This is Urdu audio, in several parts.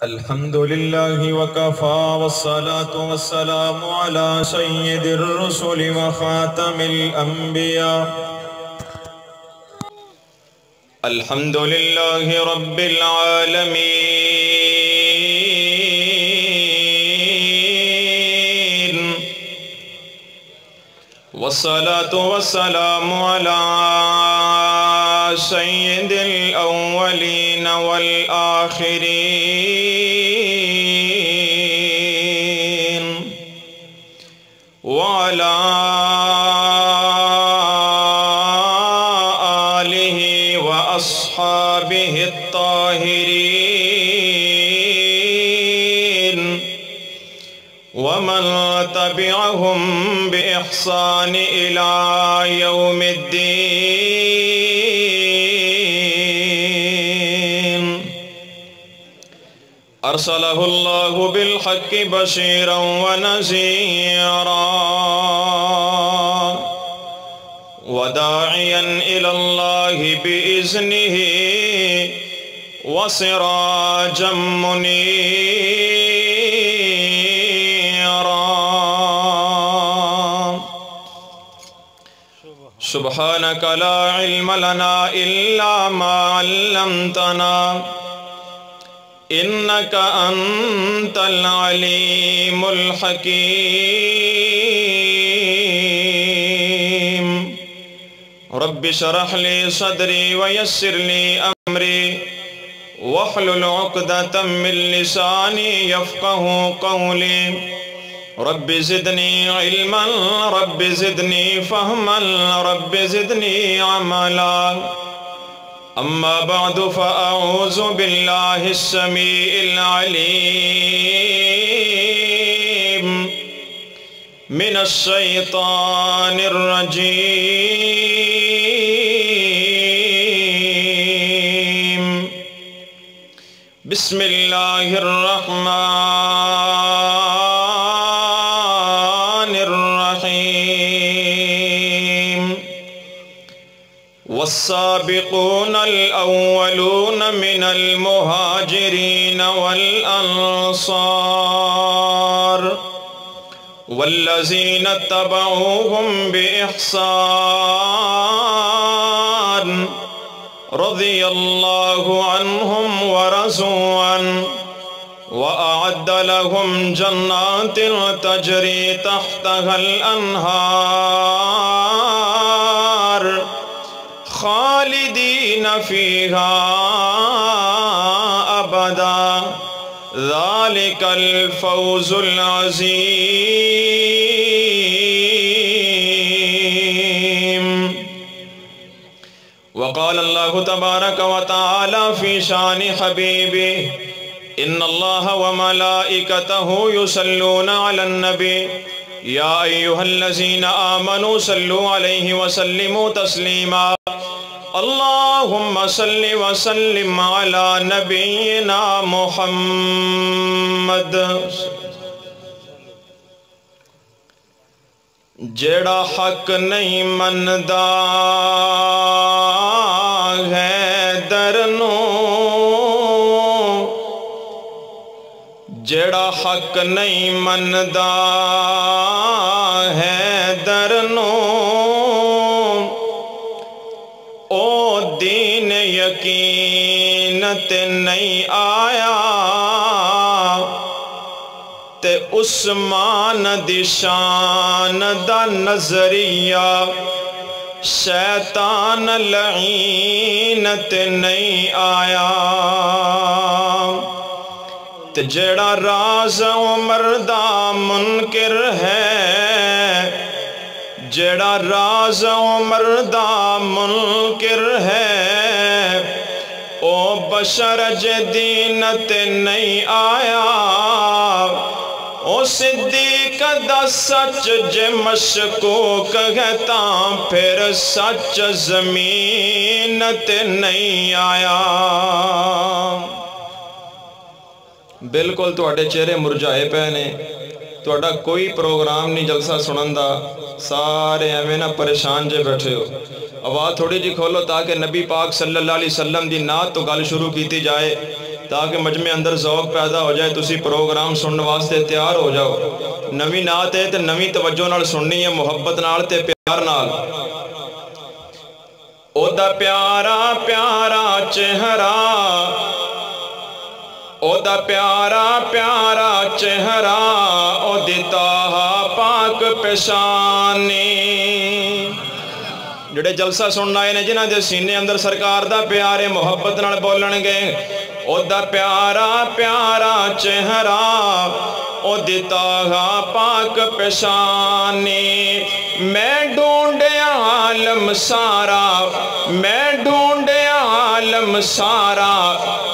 الحمد لله وكفى والصلاة والسلام على سيد الرسل وخاتم الأنبياء الحمد لله رب العالمين والصلاة والسلام على سيد الأولين والآخرين وعلى آله وأصحابه الطاهرين ومن تبعهم بإحسان إلى يوم الدين أرسله الله بالحق بشيرا ونذيرا وداعيا إلى الله بإذنه وسراجا منيرا سبحانك لا علم لنا إلا ما علمتنا إنك أنت العليم الحكيم رب اشرح لي صدري ويسر لي أمري واحلل عقدة من لساني يفقه قولي رب زدني علما رب زدني فهما رب زدني عملا أما بعد فأعوذ بالله السميع العليم من الشيطان الرجيم بسم الله الرحمن الرحيم والسابقون الأولون من المهاجرين والأنصار والذين اتبعوهم بإحسان رضي الله عنهم ورضوا عنه وأعد لهم جنات تجري تحتها الأنهار خالدين فيها أبدا ذلك الفوز العظيم وقال الله تبارك وتعالى في شان حبيبه إن الله وملائكته يصلون على النبي يا أيها الذين آمنوا صلوا عليه وسلموا تسليما اللهم صل وسلم على نبينا محمد جڑا حق نہیں مندا حیدر نو جڑا حق نہیں مندا حیدر نو او دین یقین تے نہیں آیا تے عثمان دی شان دا نظریہ شیطان لعین تے نہیں آیا تے جڑا راز عمر دا منکر ہے جڑا راز عمر دا منکر ہے او بشر جدین تے نہیں آیا او صدیق دا سچ جے مشکوک ہے تاں پھر سچ زمین تے نہیں آیا بالکل توڑے چہرے مرجائے پہنے توڑا کوئی پروگرام نہیں جلسہ سنندہ سارے ایویں نہ پریشان جے بیٹھے ہو آواز تھوڑی جی کھولو تاکہ نبی پاک صلی اللہ علیہ وسلم دی نعت تو گل شروع کیتی جائے تاکہ مجمع اندر ذوق پیدا ہو جائے تسی پروگرام سننے واسطے تیار ہو جاؤ نوی نعت ہے تے نوی توجہ نال سننی ہے محبت نال تے پیار نال او دا پیارا پیارا چہرہ او دا پیارا پیارا چہرہ او دی طاہا پاک پیشانی جڑے جلسہ سننا آئے نے جنہاں دے سینے اندر سرکار دا پیارے محبت نال بولن گے او دا پیارا پیارا چہرہ او دی طاہا پاک پیشانی میں ڈھونڈے عالم سارا میں ڈھونڈے عالم سارا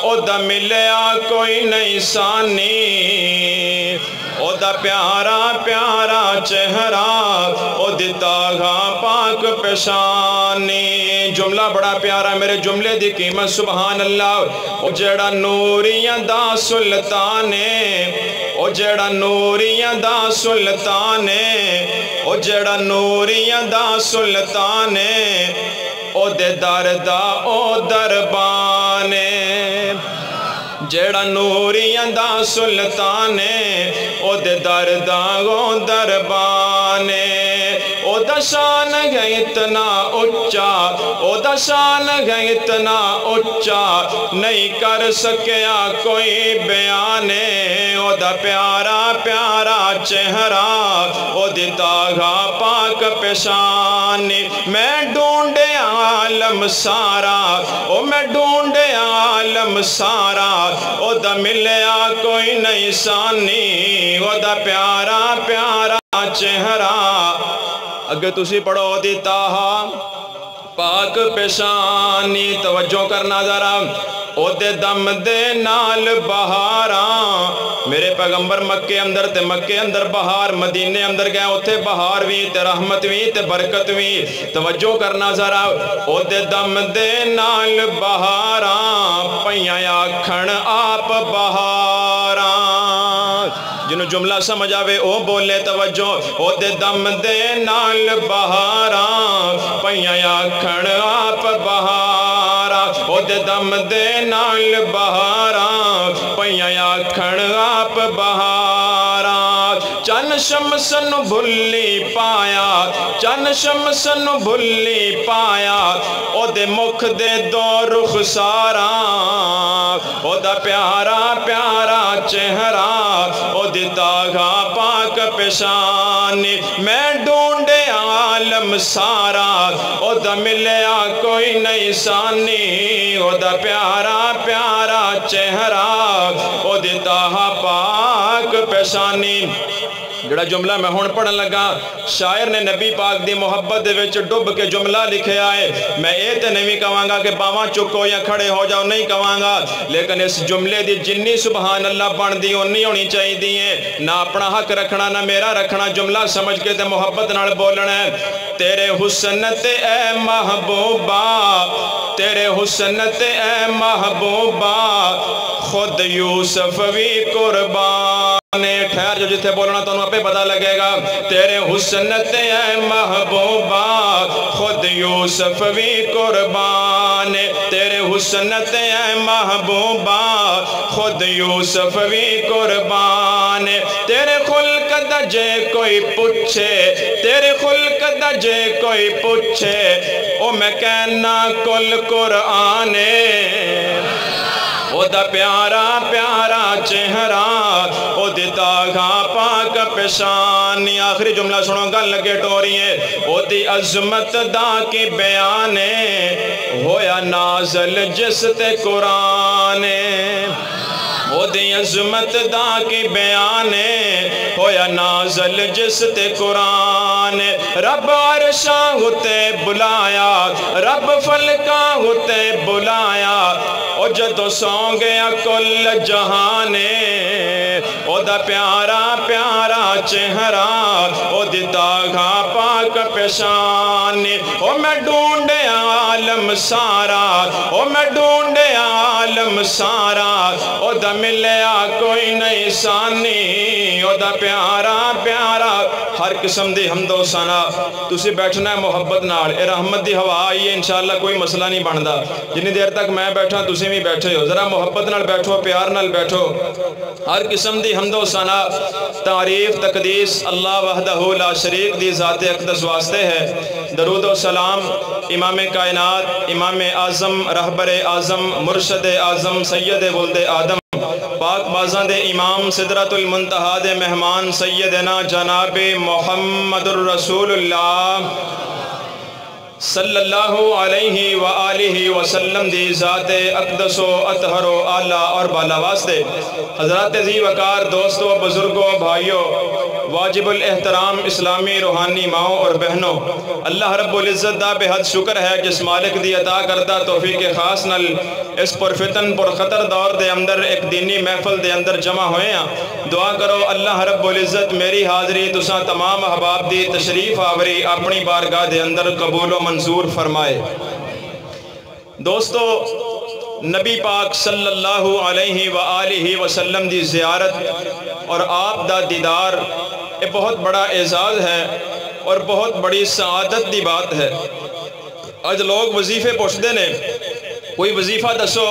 او دا ملیا کوئی نہیں سانی او دا پیارا پیارا چہرہ او دی طاہا پاک پیشانی جملہ بڑا پیارا میرے جملے دی قیمت سبحان اللہ او جیڑا نوریاں دا سلطانے او جیڑا نوریاں دا سلطانے او جیڑا نوریاں دا سلطانے او دے دردا او دربانے جیڑا نوریاں دا سلطانے او دے دردا او دربانے او دا شان ہے اتنا اچھا او دا شان ہے اتنا اچھا نہیں کر سکیا کوئی بیانے او دا پیارا پیارا چہرہ او دی طاہا پاک پیشانی میں ڈھونڈے عالم سارا او میں ڈھونڈے عالم سارا او دا ملیا کوئی نہیں سانی او دا پیارا پیارا چہرہ اگر تسی پڑھو دی طاہا پاک پیشانی توجہ کرنا ذرا او دے دم دے نال بہاراں میرے پیغمبر مکے اندر تے مکے اندر بہار مدینے اندر گئے اوتھے بہار بھی تے رحمت بھی تے برکت بھی توجہ کرنا ذرا او دے دم دے نال بہاراں پیاں آکھن آپ بہاراں جنہوں جملہ سمجھ آوے او بولے توجہ او دے دم دے نال بہاراں پیاں آکھن آپ بہاراں او دے دم دے نال بہاراں پیاں آکھن آپ بہاراں چن شمسن بھلی پایا چن شمسن بھلی پایا او دے مکھ دے دو رخساراں او دا پیارا پیارا چہرہ او دی طاہا پاک پیشانی میں ڈھونڈے عالم سارا او دا ملیا کوئی نہیں سانی او دا پیارا پیارا چہرہ او دی طاہا پاک پیشانی جڑا جملہ میں ہون پڑھن لگا شاعر نے نبی پاک دی محبت دے وچ ڈب کے جملہ لکھے آئے میں تے نہیں کہاں گا کہ باواں چکو یا کھڑے ہو جاؤ نہیں کہاں گا لیکن اس جملے دی جنی سبحان اللہ بن دی اونی ہونی چاہی دیئے نہ اپنا حق رکھنا نہ میرا رکھنا جملہ سمجھ کے تے محبت نال بولنا ہے تیرے حسن تے اے محبوبہ تیرے حسن تے اے محبوبہ خود یوسف بھی قربان ٹھہر جو جتھے بولنا تو انہوں پہ پتہ لگے گا تیرے حسن تے اے محبوبہ خود یوسف بھی قربان تیرے حسن تے اے محبوبہ خود یوسف بھی قربان تیرے خلق دا جے کوئی پوچھے تیرے خلق دا جے کوئی پوچھے او میں کہنا کل قرآن او دا پیارا پیارا چہرہ او دی طاہا پاک پیشانی آخری جملہ سنو گل لگے ٹوری ہے او دی عظمت دا کی بیانے ہویا نازل جس تے قرآن او دی عظمت دا کی بیانے ہویا نازل جس تے قرآن رب عرشاں ہوتے بلایا رب فلکاں ہوتے بلایا او جدو سو گیا کل جہانے او دا پیارا پیارا چہرہ او دیتا گا پاک پیشانی او میں ڈھونڈے عالم سارا او میں ڈھونڈے عالم سارا او دا ملیا کوئی نہیں سانی او دا پیارا پیارا ہر قسم دی حمد و ثنا تسی بیٹھنا ہے محبت نال اے رحمت دی ہوا آئی ہے انشاءاللہ کوئی مسئلہ نہیں بندا جنی دیر تک میں بیٹھا تسی بھی بیٹھے ہو ذرا محبت نال بیٹھو پیار نال بیٹھو ہر قسم دی حمد و ثنا تعریف تقدیس اللہ وحدہ لا شریک دی ذات اقدس واسطے ہے درود و سلام امام کائنات امام اعظم رہبر اعظم مرشد اعظم سید ولد آدم پاک بازاں دے امام صدرۃ المنتہا دے مہمان سیدنا جناب محمد الرسول اللہ صلی اللہ علیہ وآلہ وسلم دی ذات اقدس و اطہر و اعلیٰ اور بالا واسطے حضرات ذی وقار دوستوں بزرگوں بھائیوں واجب الاحترام اسلامی روحانی ماؤں اور بہنوں اللہ رب العزت دا بے حد شکر ہے جس مالک دی عطا کردہ توفیق خاص نل اس پرفتن پرخطر دور دے اندر ایک دینی محفل دے اندر جمع ہوئے ہیں دعا کرو اللہ رب العزت میری حاضری تساں تمام احباب دی تشریف آوری اپنی بارگاہ دے اندر قبول و منظور فرمائے دوستو نبی پاک صلی اللہ علیہ وآلہ وسلم دی زیارت اور آپ دا دیدار یہ بہت بڑا اعزاز ہے اور بہت بڑی سعادت دی بات ہے آج لوگ وظیفے پوچھتے نے کوئی وظیفہ دسو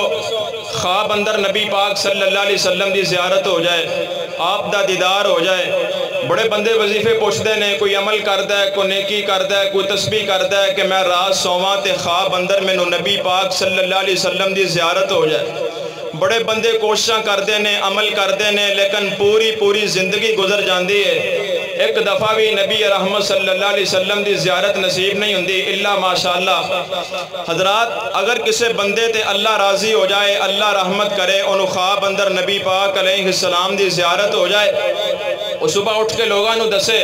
خواب اندر نبی پاک صلی اللہ علیہ وسلم دی زیارت ہو جائے آپ دا دیدار ہو جائے بڑے بندے وظیفے پوچھتے نے کوئی عمل کردہ ہے کوئی نیکی کردہ ہے کوئی تسبیح کردہ ہے کہ میں رات سوواں تے خواب اندر میں نبی پاک صلی اللہ علیہ وسلم دی زیارت ہو جائے بڑے بندے کوششاں کردے نے عمل کردے نے لیکن پوری زندگی گزر جاندی ہے ایک دفعہ بھی نبی رحمت صلی اللہ علیہ وسلم دی زیارت نصیب نہیں ہوندی اللہ ماشاءاللہ حضرات اگر کسے بندے تے اللہ راضی ہو جائے اللہ رحمت کرے انہوں خواب اندر نبی پاک علیہ السلام دی زیارت ہو جائے وہ صبح اٹھ کے لوگاں نو دسے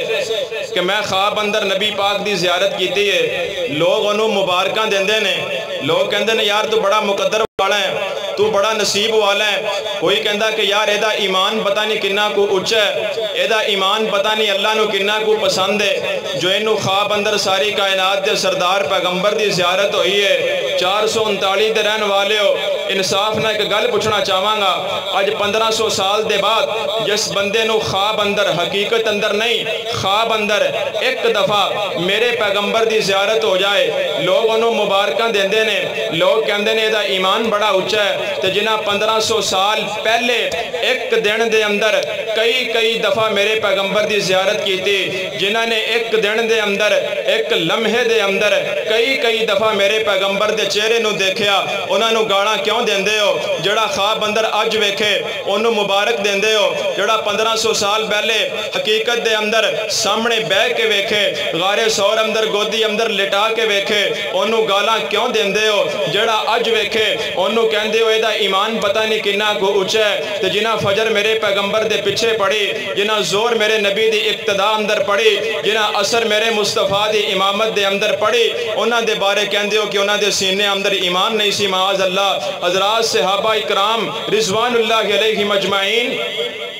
کہ میں خواب اندر نبی پاک دی زیارت کیتی ہے لوگ انہوں مبارکاں دیندے نے لوگ کہندے نے یار تو بڑا مقدر والا ہے تو بڑا نصیب والا ہے کوئی کہندا کہ یار ایدہ ایمان پتہ نہیں کنہ کو اچھا ہے ایدہ ایمان پتہ نہیں اللہ نو کنہ کو پسند ہے جو انہوں خواب اندر ساری کائنات دے سردار پیغمبر دی زیارت ہوئی ہے 439 دے رہن والے ہو انصاف نہ ایک گل پوچھنا چاہواں گا آج 1500 سال دے بعد جس بندے نو خواب اندر حقیقت اندر نہیں خواب اندر ایک دفعہ میرے پیغمبر دی زیارت ہو جائے لوگ انہوں مبارکاں دیندے نے لوگ کہندے نے ایدہ ایمان بڑا اچھا ہے تے جنہ 1500 سال پہلے ایک دن دے اندر کئی دفعہ میرے پیغمبر دی زیارت کی تھی جنہ نے ایک دن دے اندر ایک لمحے دے اندر کئی دفعہ میرے پیغمبر دے چہرے نو دیکھیا انہاں نو گاڑاں کیوں دیندے ہو جڑا خواب اندر اج ویکھے انہوں مبارک دیندے ہو جڑا 1500 سال پہلے حقیقت دے اندر سامنے بہ کے ویکھے غار سور اندر گودی اندر لٹا کے ویکھے انہوں گالاں کیوں دیندے ہو جڑا اج ویکھے انہوں کہندے ہو ایدہ ایمان پتہ نہیں کنہ کو اچھا ہے تو جنہ فجر میرے پیغمبر دے پچھے پڑھی جنہ زور میرے نبی دی اقتداء اندر پڑھی جنہ اثر میرے مصطفیٰ دی امامت دے اندر پڑھی انہاں دے بارے کہندے ہو کہ انہاں دے سینے اندر ایمان نہیں سی معاذ اللہ حضرات صحابہ اکرام رضوان اللہ علیہ مجمعین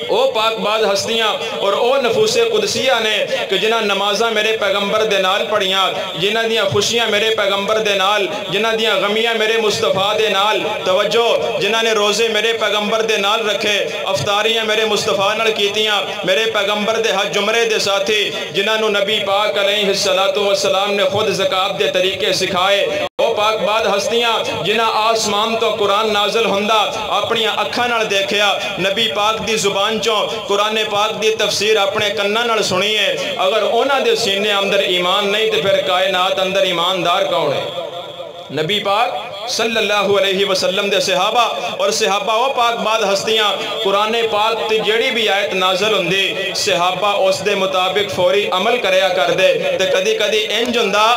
او پاک باز ہستیاں اور او نفوس قدسیہ نے کہ جنہ نمازاں میرے پیغمبر دے نال پڑھیاں جنہ دیاں خوشیاں میرے پیغمبر دے نال جنہ دیاں غمیاں میرے مصطفیٰ دے نال توجہ جنہ نے روزے میرے پیغمبر دے نال رکھے افطاریاں میرے مصطفیٰ نال کیتیاں میرے پیغمبر دے حج جمرے دے ساتھی جنہ نو نبی پاک علیہ السلام نے خود زکاة دے طریقے سکھائے او پاک بعد ہستیاں جنہ آسمان تو قرآن نازل ہندہ اپنی اکھاں نال دیکھیا نبی پاک دی زبان چوں قرآن پاک دی تفسیر اپنے کناں نال سنیے اگر اونا دے سینے اندر ایمان نہیں تو پھر کائنات اندر ایماندار کون ہے نبی پاک صلی اللہ علیہ وسلم دے صحابہ اور صحابہ وہ پاک بعد ہستیاں قرآن پاک تے جڑی بھی آیت نازل ہوندی صحابہ اس دے مطابق فوری عمل کریا کر دے تے کدی انج ہوندا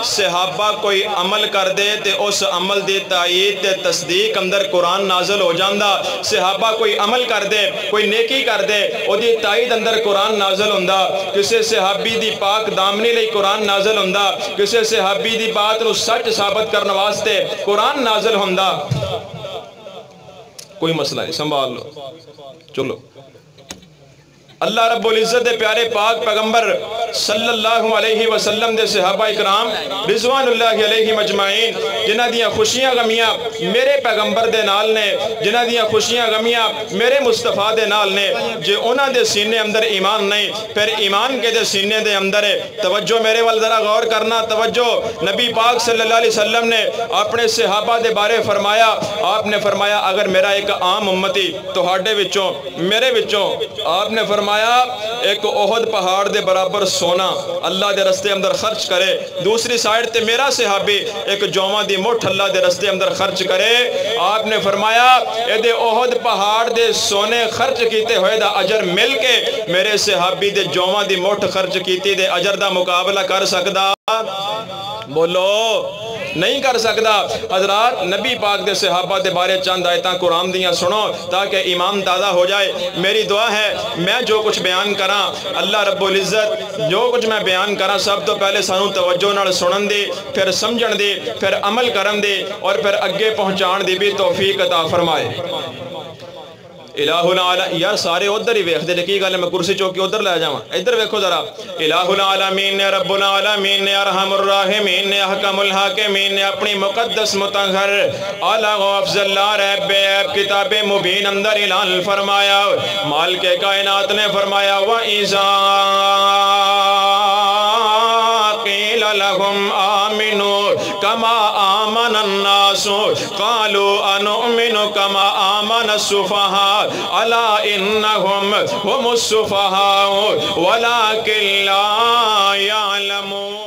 صحابہ کوئی عمل کر دے تے اس عمل دی تائید تے تصدیق اندر قرآن نازل ہو جاندا صحابہ کوئی عمل کر دے کوئی نیکی کر دے او دی تائید اندر قرآن نازل ہوندا کسے صحابی دی پاک دامنی لئی قرآن نازل ہوندا کسے صحابی دی بات نو سچ ثابت کرنے واسطے قرآن نازل ہوندا کوئی مسئلہ نہیں سنبھال لو چلو اللہ رب العزت دے پیارے پاک پیغمبر صلی اللہ علیہ وسلم دے صحابہ اکرام رضوان اللہ علیہ مجمعین جنہ دیاں خوشیاں غمیاں میرے پیغمبر دے نال نے، جنہ دیاں خوشیاں غمیاں میرے مصطفیٰ دے نال نے، جے انہ دے سینے اندر ایمان نہیں پھر ایمان کے دے سینے دے اندر ہے۔ توجہ میرے وال ذرا غور کرنا، توجہ نبی پاک صلی اللہ علیہ وسلم نے اپنے صحابہ دے بارے فرمایا، آپ نے فرمایا اگر میرا ایک عام امتی تہاڈے وچوں میرے وچوں آپ نے فرمایا ایک احد پہاڑ دے برابر سونا اللہ دے رستے اندر خرچ کرے، دوسری سائیڈ تے میرا صحابی ایک جوما دی مٹھ اللہ دے رستے اندر خرچ کرے، آپ نے فرمایا اے دے احد پہاڑ دے سونے خرچ کیتے ہوئے دا اجر مل کے میرے صحابی دے جوما دی مٹھ خرچ کیتی دے اجر دا مقابلہ کر سکدا؟ بولو نہیں کر سکدا۔ حضرات نبی پاک دے صحابہ دے بارے چند آیتاں قرآن دیاں سنو تاکہ ایمان تازہ ہو جائے۔ میری دعا ہے میں جو کچھ بیان کراں اللہ رب العزت جو کچھ میں بیان کراں سب تو پہلے سانوں توجہ نال سنن دی، پھر سمجھن دی، پھر عمل کرن دی اور پھر اگے پہنچان دی بھی توفیق عطا فرمائے۔ الہ العالمین یار سارے ادھر ہی ویکھ دے کی گل ہے، میں کرسی چوکی ادھر لے جاواں، ادھر ویکھو ذرا۔ الہ العالمین نے رب العالمین نے ارحم الراحمین نے احکم الحاکمین نے اپنی مقدس مطہر اعلیٰ و افضل لا ریب عیب کتاب مبین اندر اعلان فرمایا، مالک کائنات نے فرمایا وَإِذَا قِيلَ لَهُمْ آمِنُوا كَمَا آمَنَ النَّاسُ قَالُوا أَنُؤْمِنُ كَمَا آمَنَ السُّفَهَاءُ أَلَا إِنَّهُمْ هُمُ السُّفَهَاءُ وَلَكِنْ لَا يَعْلَمُونَ۔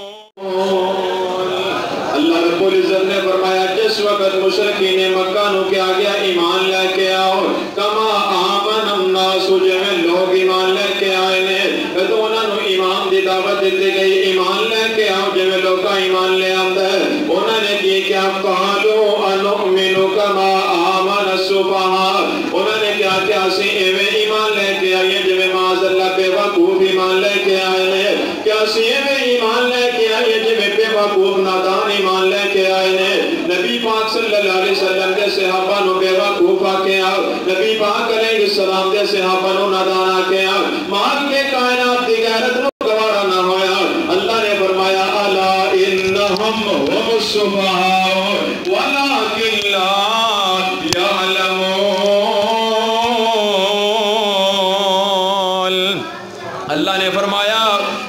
اللہ رب العزت نے فرمایا جس وقت مشرکین مکہ نو کیا گیا ایمان لے کے آؤ، کما آمن الناس جویں لوگ ایمان لے کے آئے نے، تو انہاں نو ایمان دی دعوت دیتی گئی ایمان لے کے آؤ جویں لوگاں ایمان لے آندا ہے۔ انہاں نے کیا قالوا انؤمن کما آمن السفہاء، انہاں نے کیا اسی ایویں ایمان لے کے آئے جویں معاذ اللہ بے وقوف ایمان لے کے آئے نے، کیا اسی ایویں ایمان لے کے آئے جویں بے وقوف نادان ایمان لے کے آئے نے۔ نبی پاک صلی اللہ علیہ وسلم کے صحابہ نو بے وقوف آکے آؤ، نبی پاک علیہ السلام کے صحابہ نو نادان آکے آؤ، مال کے کائنات دی غیرت نو گوارا نہ ہویا۔ اللہ نے فرمایا الا انہم هم السفہاء ولکن لا یعلمون۔ اللہ نے فرمایا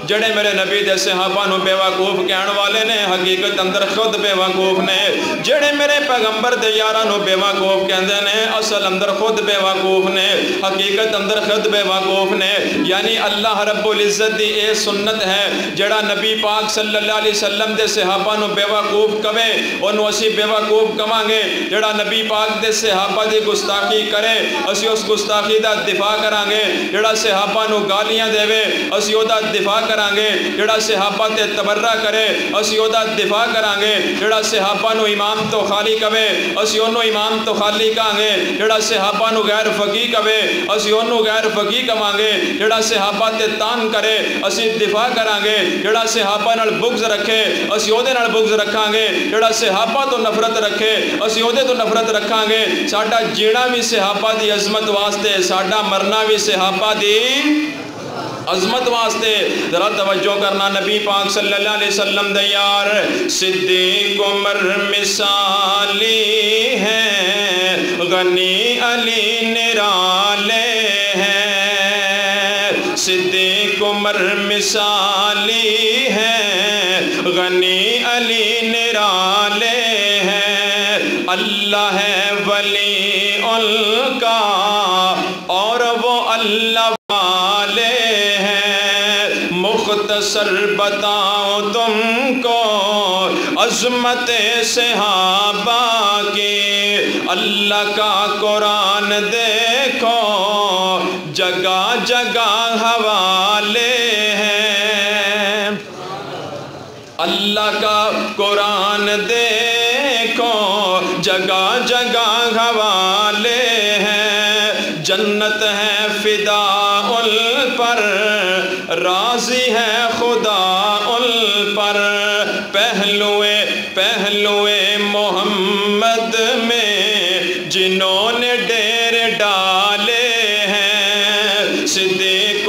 جڑے میرے نبی دے صحابہ نو بے وقوف کہن والے نے حقیقت اندر خود بے وقوف نے، جڑے میرے پیغمبر دے یاراں نو بے وقوف کہندے نے اصل اندر خود بے وقوف نے، حقیقت اندر خود بے وقوف نے۔ یعنی اللہ رب العزت دی اے سنت ہے جڑا نبی پاک صلی اللہ علیہ وسلم دے صحابہ نو بے وقوف کہے اونوں اسی بے وقوف کہاں گے، جڑا نبی پاک دے صحابہ دی گستاخی کرے اسی اس گستاخی دا دفاع کران گے، جڑا صحابہ نو گالیاں دے اسی او دا دفاع کران گے، جڑا صحابہ تے تبرہ کرے اسی او دا دفاع کران گے، جڑا صحابہ نو امام تو خالی کہے اسی اونوں امام تو خالی کہاں گے، جڑا صحابہ نو غیر فقیہ کہے اسی اونوں غیر فقیہ کہاں گے، جڑا صحابہ تے تان کرے اسی دفاع کران گے، جڑا صحابہ نال بغض رکھے اسی او دے نال بغض رکھاں گے، جڑا صحابہ تو نفرت رکھے اسی او دے تو نفرت رکھاں گے۔ ساڈا جینا بھی صحابہ دی عظمت واسطے، ساڈا مرنا بھی صحابہ دی عظمت واسطے۔ ذرا توجہ کرنا، نبی پاک صلی اللہ علیہ وسلم دے یار صدیق عمر مثالی ہیں، غنی علی نرالے ہیں، صدیق عمر مثالی ہیں، غنی علی نرالے ہیں، اللہ ہے ولی ان کا اور وہ اللہ والے ہیں۔ مختصر بتاؤں تم کو عظمت صحابہ کی، اللہ کا قرآن دیکھو جگہ جگہ حوالے ہیں، اللہ کا قرآن دیکھو جگہ جگہ حوالے ہیں، جنت ہے فدا ان پر، راضی ہے خدا ان پر، پہلوئے محمد میں جنہوں نے ڈیر ڈالے ہیں، صدیق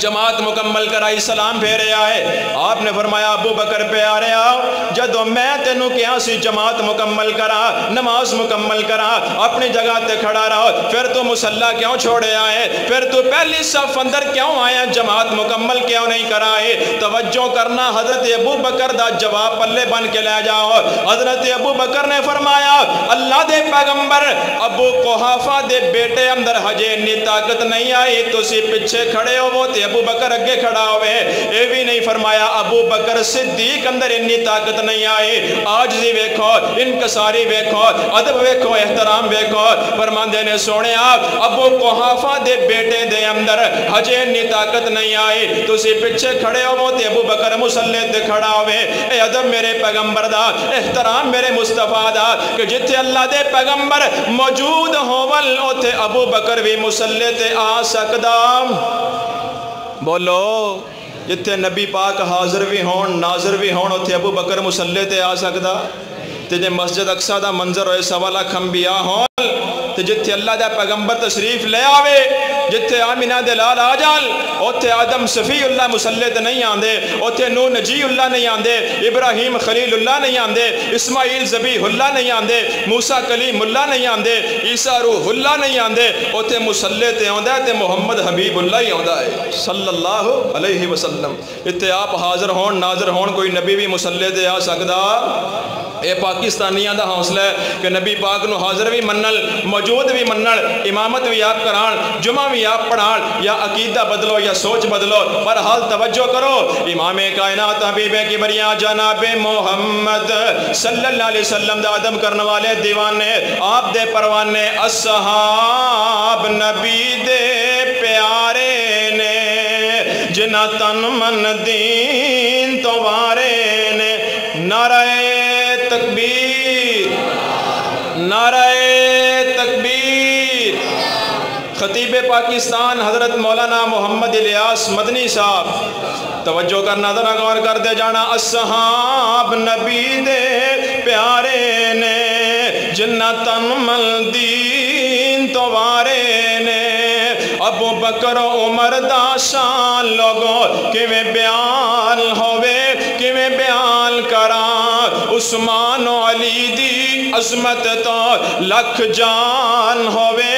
جماعت مکمل کرائی سلام پھیرے آئے آپ نے فرمایا ابو بکر پیارے آؤ جدو میں تینوں کیا سی جماعت مکمل کرا نماز مکمل کرا اپنی جگہ تے کھڑا رہو پھر تو مسلح کیوں چھوڑے آئے پھر تو پہلی صف اندر کیوں آیا جماعت مکمل کیوں نہیں کرائے توجہ کرنا حضرت ابو بکر دا جواب پلے بن کے لے جاؤ حضرت ابو بکر نے فرمایا اللہ دے پیغمبر ابو قحافہ دے بیٹے اندر ہجے اتنی طاقت نہیں آئی تسی پیچھے کھڑے ہو وہ تے ابو بکر اگے کھڑا ہوئے اے بھی نہیں فرمایا ابو بکر صدیق اندر اتنی طاقت نہیں آئی عاجزی ویکھو انکساری ویکھو ادب ویکھو احترام ویکھو فرماندے نے سونے آپ ابو قحافہ دے بیٹے دے اندر ہجے اتنی طاقت نہیں آئی تسی پیچھے کھڑے ہو وہ تے ابو بکر مسلح تے کھڑا ہوئے اے ادب میرے پیغمبر دا احترام میرے مصطفیٰ دا کہ جتھے اللہ دے پیغمبر موجود ہوول اوتھے ابو بکر بھی مسلح تے آ سکدا بولو جتھے نبی پاک حاضر بھی ہون ناظر بھی ہون اوتھے ابو بکر مسلح تے آ سکدا تے جے مسجد اقصی دا منظر ہوئے 1.25 لاکھ انبیاء ہون تے جتھے اللہ دا پیغمبر تشریف لے آوے جتھے آمینہ دے لال آ جال اوتھے آدم صفی اللہ مسلح تے نہیں آندے اوتھے نوح نجی اللہ نہیں آندے ابراہیم خلیل اللہ نہیں آندے اسماعیل ذبیح اللہ نہیں آندے موسیٰ کلیم اللہ نہیں آندے عیسیٰ روح اللہ نہیں آندے اوتھے مسلح تے آندہ تے محمد حبیب اللہ ہی آندہ ہے صلی اللہ علیہ وسلم اتھے آپ حاضر ہون ناظر ہون کوئی نبی بھی مسلح تے آ سکدا اے پاکستانیاں دا حوصلہ ہے کہ نبی پاک نو حاضر بھی منل موجود بھی منل امامت بھی آپ کران جمعہ بھی آپ پڑھان یا عقیدہ بدلو یا سوچ بدلو پر حال توجہ کرو امام کائنات حبیب کبریا جناب محمد صلی اللہ علیہ وسلم دا ادب کرنے والے دیوانے آپ دے پروانے اصحاب نبی دے پیارے نے جنہ تن من دین تو وارے نے نعرہ تکبیر نعرہ تکبیر خطیب پاکستان حضرت مولانا محمد الیاس مدنی صاحب توجہ کرنا ذرا غور کر دے جانا اصحاب نبی دے پیارے نے جنتن مل دین تو وارے نے ابو بکر عمر دا شان لوگو کیویں بیان ہوئے کیویں بیان کران عثمان و علی دی عظمت تو لکھ جان ہوئے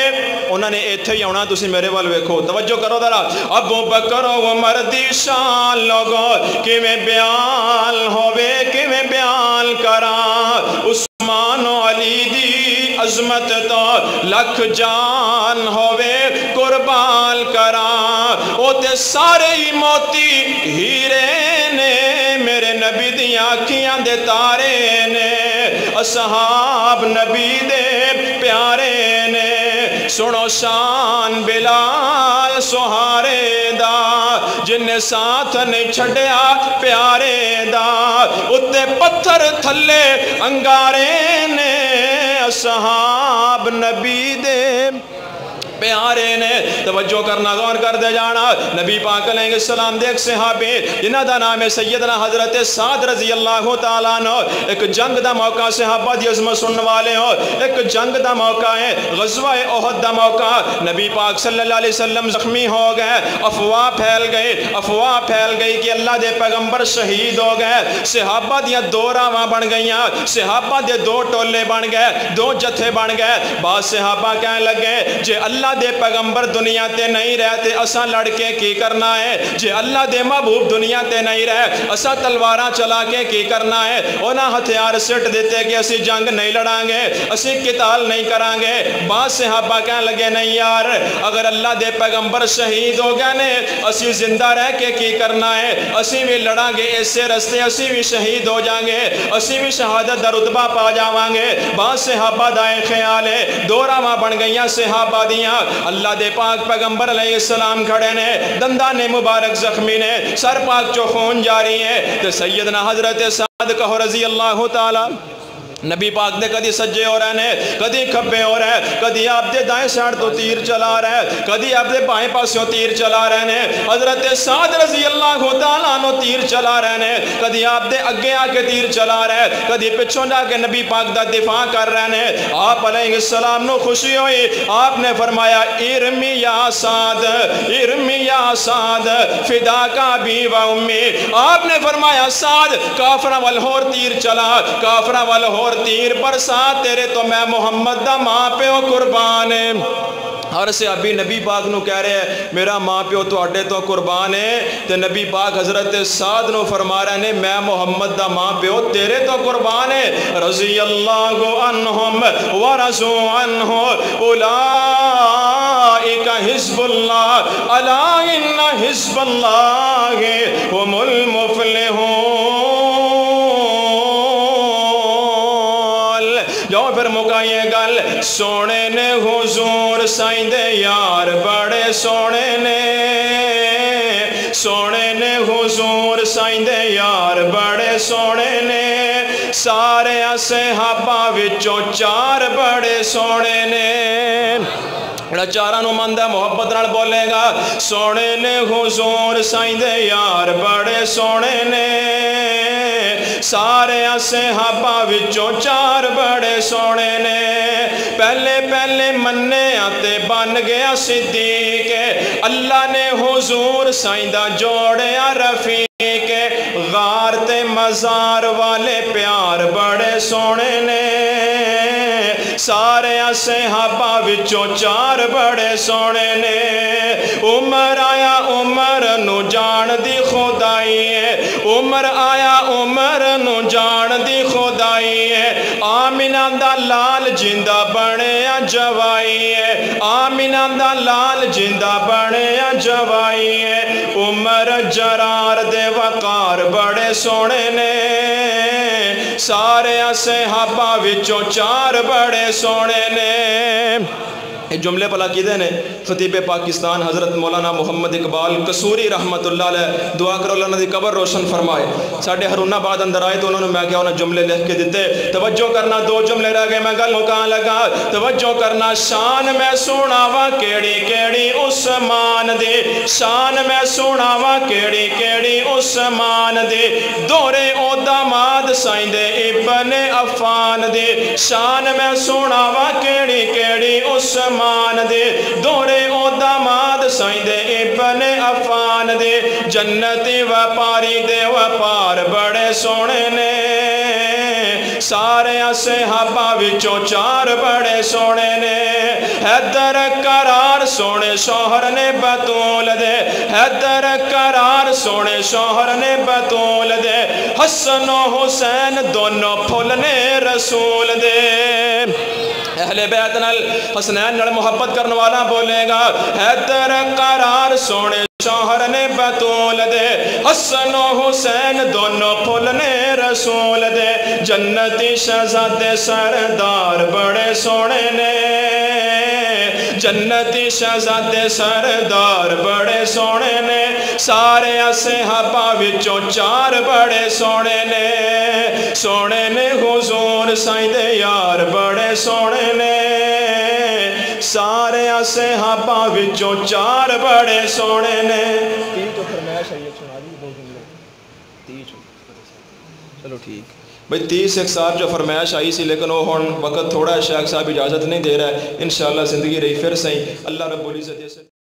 انہوں نے ایتھے ہی ہونا تسی میرے وال ویکھو توجہ کرو ذرا ابو بکر و عمر دی شان لوگو کیویں بیان ہوئے کیویں بیان کران عثمان و علی دی عظمت تو لکھ جان ہوئے قربان کران او تے سارے ہی موتی ہیرے نے میرے نبی دی آنکھیاں دے تارے نے اصحاب نبی دے پیارے نے سنو شان بلال سہارے دا جن ساتھ نہیں چھڑیا پیارے دا اتے پتھر تھلے انگارے نے اصحاب نبی دے پیارے نے توجہ کرنا غور کر دے جانا نبی پاک علیہ السلام دے ایک صحابی جنہ دا نام ہے سیدنا حضرت سعد رضی اللہ تعالیٰ عنہ ایک جنگ دا موقع صحابہ دی عظمت سننے والے ہو ایک جنگ دا موقع ہے غزوہ احد دا موقع نبی پاک صلی اللہ علیہ وسلم زخمی ہو گئے افواہ پھیل گئی کہ اللہ دے پیغمبر شہید ہو گئے صحابہ دیاں دو راواں بن گئیاں صحابہ دے دو ٹولے بن گئے دو جتھے بن گئے بعض صحابہ کہنے لگے جے اللہ دے پیغمبر دنیا تے نہیں رہتے اساں لڑکے کی کرنا ہے جے اللہ دے محبوب دنیا تے نہیں رہے اساں تلواراں چلا کے کی کرنا ہے انہاں ہتھیار سٹ دیتے کہ اسی جنگ نہیں لڑاں گے اسی قتال نہیں کران گے بعض صحابہ کہنے لگے نہیں یار اگر اللہ دے پیغمبر شہید ہو گئے نے اسی زندہ رہ کے کی کرنا ہے اسی بھی لڑاں گے ایسے رستے اسی بھی شہید ہو جائیں گے اسی بھی شہادت دا رتبہ پا جاواں گے بعض صحابہ دا خیال ہے دو راواں بن گئیاں صحابہ دیاں اللہ دے پاک پیغمبر علیہ السلام کھڑے نے دندان مبارک زخمی نے سر پاک جو خون جاری ہے تو سیدنا حضرت سعد کہو رضی اللہ تعالی نبی پاک نے کدی سجے ہو رہے ہیں کدی کھبے ہو رہے ہیں کدی آپ دے دائیں سائڈ تو تیر چلا رہے ہیں کدی آپ دے بائیں پاسوں تیر چلا رہے ہیں حضرت سعد رضی اللہ تعالیٰ عنہ تیر چلا رہے ہیں کدی آپ دے اگے آ کے تیر چلا رہے ہیں کدی پچھوں جا کے نبی پاک دا دفاع کر رہے ہیں آپ علیہ السلام نو خوشی ہوئی آپ نے فرمایا ارمی یا سعد فدا کا بھی و امی آپ نے فرمایا سعد کافرہ والہور تیر چلا کافرہ والہور تیر پر ساتھ تیرے تو میں محمد دا ماں پیو قربان ہے ہر سے ابھی نبی پاک نو کہہ رہے ہیں میرا ماں پیو تو اڈے تو قربان ہے تو نبی پاک حضرت سعد نو فرما رہے ہیں میں محمد دا ماں پیو تیرے تو قربان ہے رضی اللہ عنہم ورضوا عنہ اولئک حزب اللہ الا ان حزب اللہ هم المفلحون جو پھر مکائیے گل سونے نے حضور سائیں دے یار بڑے سونے نے حضور سائیں دے یار بڑے سونے نے سارے صحابہ وچوں چار بڑے سونے نے چارہ نو مندہ محبت نال بولے گا سونے نے حضور سائیں دے یار بڑے سونے نے سارے صحابہ وچوں چار بڑے سونے نے پہلے مننے آتے بن گیا صدیق اللہ نے حضور سائیں دا جوڑیا رفیق غار تے مزار والے پیار بڑے سونے نے سارے صحابہ وچوں چار بڑے سونے نے عمر آیا عمر نو جان دی خدائی ہے عمر آیا عمر نو جان دی خدائی ہے آمینہ دا لال جندہ بڑے جوائی ہے آمینہ دا لال جندہ بڑے جوائی ہے عمر جرار دے وقار بڑے سونے نے سارے صحابہ وچوں چار بڑے سونے نے یہ جملے پلا کیدے نے خطیب پاکستان حضرت مولانا محمد اقبال قصوری رحمت اللہ علیہ دعا کرو اللہ نے قبر روشن فرمائے ساڑھے ہرون آباد اندر آئے تو انہوں نے میں کیا انہیں جملے لکھ کے دیتے توجہ کرنا دو جملے رہ گئے میں گل مکان لگا توجہ کرنا شان میں سوناوا کیڑی کیڑی عثمان دے شان میں سوناوا کیڑی کیڑی عثمان دے دورے او داماد سائیں دے ابن عفان دے شان میں سوناوا کیڑی کیڑی عثمان دے دورے او داماد سائیں دے ابن عفان دے جنتی وپاری دے وپار بڑے سونے نے سارے صحابہ وچوں چار بڑے سونے نے حیدر قرار سونے شوہر نے بطول دے حیدر قرار سونے شوہر نے بطول دے حسن و حسین دونوں پھول نے رسول دے اہل بیت نال حسنین نال محبت کرنے والا بولے گا حیدر قرار سونے شوہر نے بطول دے حسن و حسین دونوں پھول نے رسول دے جنتی شہزادے سردار بڑے سونے نے جنتی شہزادے سردار بڑے سونے نے سارے صحابہ وچوں چار بڑے سونے نے حضور سائیں دے یار بڑے سونے نے سارے صحابہ وچوں چار بڑے سونے نے چلو ٹھیک بھئی 30 ایک سال جو فرمائش آئی سی لیکن وہ وقت تھوڑا ہے شیخ صاحب اجازت نہیں دے رہا ہے انشاءاللہ زندگی رہی پھر صحیح اللہ رب العزت